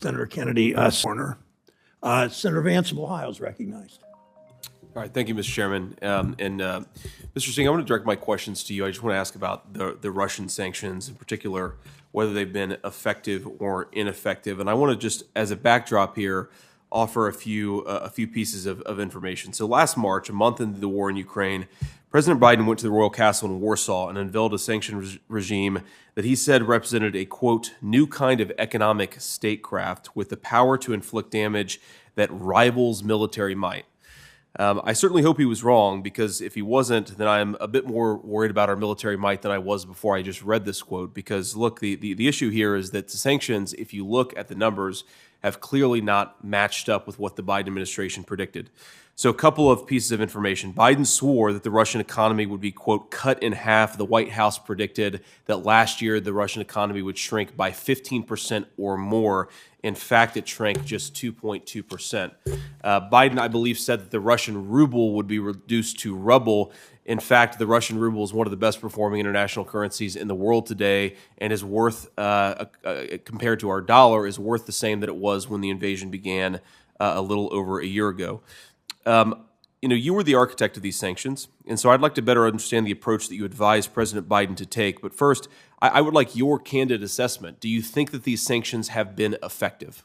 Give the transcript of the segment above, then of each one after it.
Senator Kennedy, corner. Senator Vance of Ohio is recognized. All right, thank you, Mr. Chairman. Mr. Singh, I want to direct my questions to you. I just want to ask about the Russian sanctions, in particular, whether they've been effective or ineffective. And I want to just, as a backdrop here, offer a few pieces of information. So last March, a month into the war in Ukraine, President Biden went to the Royal Castle in Warsaw and unveiled a sanction regime that he said represented a, quote, new kind of economic statecraft with the power to inflict damage that rivals military might. I certainly hope he was wrong, because if he wasn't, then I'm a bit more worried about our military might than I was before I just read this quote. Because, look, the issue here is that the sanctions, if you look at the numbers, have clearly not matched up with what the Biden administration predicted. So a couple of pieces of information. Biden swore that the Russian economy would be, quote, cut in half. The White House predicted that last year the Russian economy would shrink by 15% or more. In fact, it shrank just 2.2%. Biden, I believe, said that the Russian ruble would be reduced to rubble. In fact, the Russian ruble is one of the best performing international currencies in the world today, and is worth, compared to our dollar, is worth the same that it was when the invasion began a little over a year ago. You were the architect of these sanctions, and so I'd like to better understand the approach that you advised President Biden to take. But first, I would like your candid assessment. Do you think that these sanctions have been effective?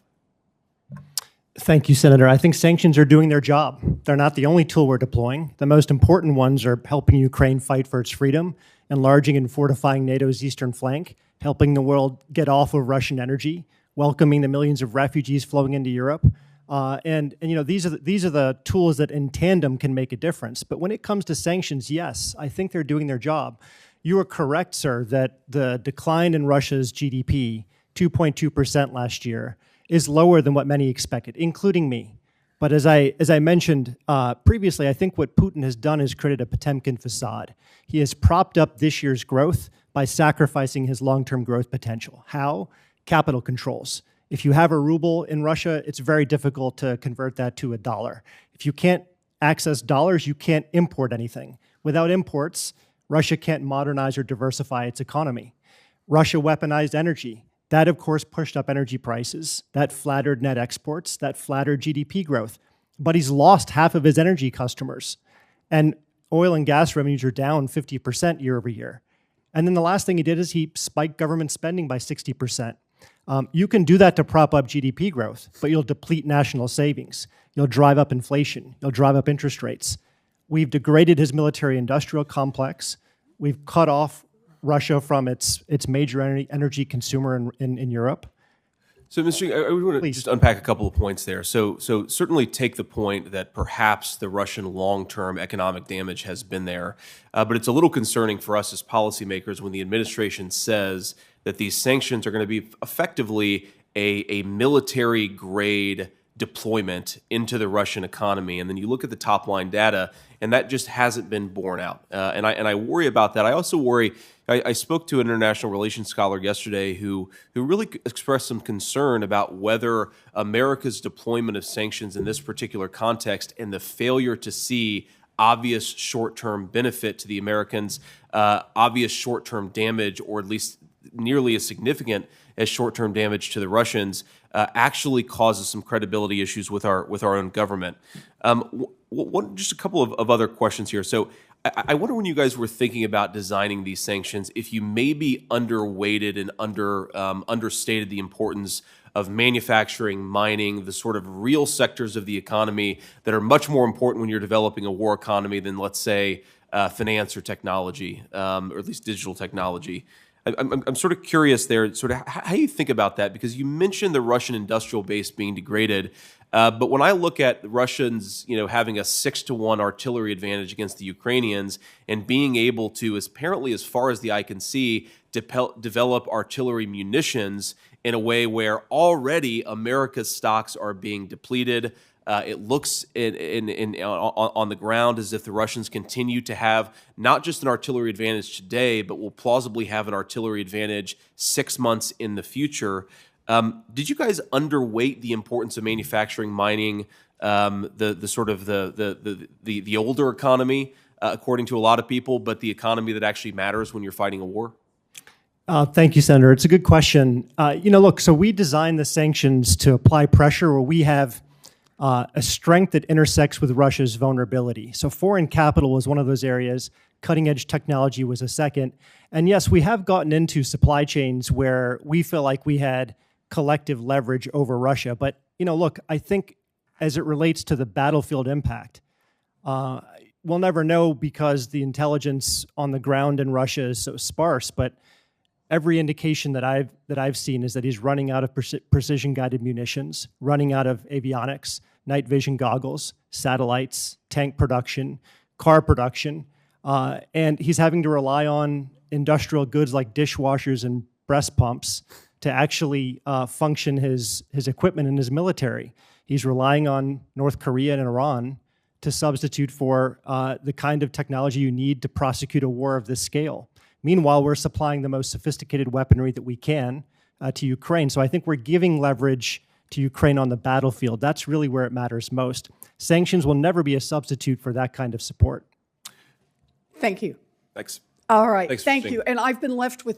Thank you, Senator. I think sanctions are doing their job. They're not the only tool we're deploying. The most important ones are helping Ukraine fight for its freedom, enlarging and fortifying NATO's eastern flank, helping the world get off of Russian energy, welcoming the millions of refugees flowing into Europe. These are the tools that in tandem can make a difference. But when it comes to sanctions, yes, I think they're doing their job. You are correct, sir, that the decline in Russia's GDP, 2.2% last year, is lower than what many expected, including me. But as I mentioned previously, I think what Putin has done is created a Potemkin facade. He has propped up this year's growth by sacrificing his long-term growth potential. How? Capital controls. If you have a ruble in Russia, it's very difficult to convert that to a dollar. If you can't access dollars, you can't import anything. Without imports, Russia can't modernize or diversify its economy. Russia weaponized energy. That, of course, pushed up energy prices. That flattered net exports. That flattered GDP growth. But he's lost half of his energy customers. And oil and gas revenues are down 50% year over year. And then the last thing he did is he spiked government spending by 60%. You can do that to prop up GDP growth, but you'll deplete national savings. You'll drive up inflation. You'll drive up interest rates. We've degraded his military-industrial complex. We've cut off Russia from its major energy consumer in Europe. So, Mr. I want to just unpack a couple of points there. So certainly take the point that perhaps the Russian long-term economic damage has been there, but it's a little concerning for us as policymakers when the administration says that these sanctions are going to be effectively a military-grade deployment into the Russian economy. And then you look at the top-line data, and that just hasn't been borne out. And I worry about that. I also worry. I spoke to an international relations scholar yesterday who really expressed some concern about whether America's deployment of sanctions in this particular context and the failure to see obvious short-term benefit to the Americans, obvious short-term damage, or at least nearly as significant as short-term damage to the Russians, actually causes some credibility issues with our own government. Just a couple of other questions here. So I wonder, when you guys were thinking about designing these sanctions, if you maybe underweighted and understated the importance of manufacturing, mining, the sort of real sectors of the economy that are much more important when you're developing a war economy than, let's say, finance or technology, or at least digital technology. I'm sort of curious there, sort of how you think about that, because you mentioned the Russian industrial base being degraded, but when I look at the Russians, having a 6-to-1 artillery advantage against the Ukrainians and being able to, apparently as far as the eye can see, develop artillery munitions in a way where already America's stocks are being depleted. It looks on the ground as if the Russians continue to have not just an artillery advantage today, but will plausibly have an artillery advantage 6 months in the future. Did you guys underweight the importance of manufacturing, mining, the older economy, according to a lot of people, but the economy that actually matters when you're fighting a war? Thank you, Senator. It's a good question. Look, so we designed the sanctions to apply pressure where we have a strength that intersects with Russia's vulnerability. So foreign capital was one of those areas. Cutting edge technology was a second. And yes, we have gotten into supply chains where we feel like we had collective leverage over Russia. But, look, I think as it relates to the battlefield impact, we'll never know because the intelligence on the ground in Russia is so sparse. But every indication that I've seen is that he's running out of precision-guided munitions, running out of avionics, night vision goggles, satellites, tank production, car production, and he's having to rely on industrial goods like dishwashers and breast pumps to actually function his equipment in his military. He's relying on North Korea and Iran to substitute for the kind of technology you need to prosecute a war of this scale. Meanwhile, we're supplying the most sophisticated weaponry that we can to Ukraine. So I think we're giving leverage to Ukraine on the battlefield. That's really where it matters most. Sanctions will never be a substitute for that kind of support. Thank you. Thanks. All right. Thanks, Thank Singh. you. And I've been left with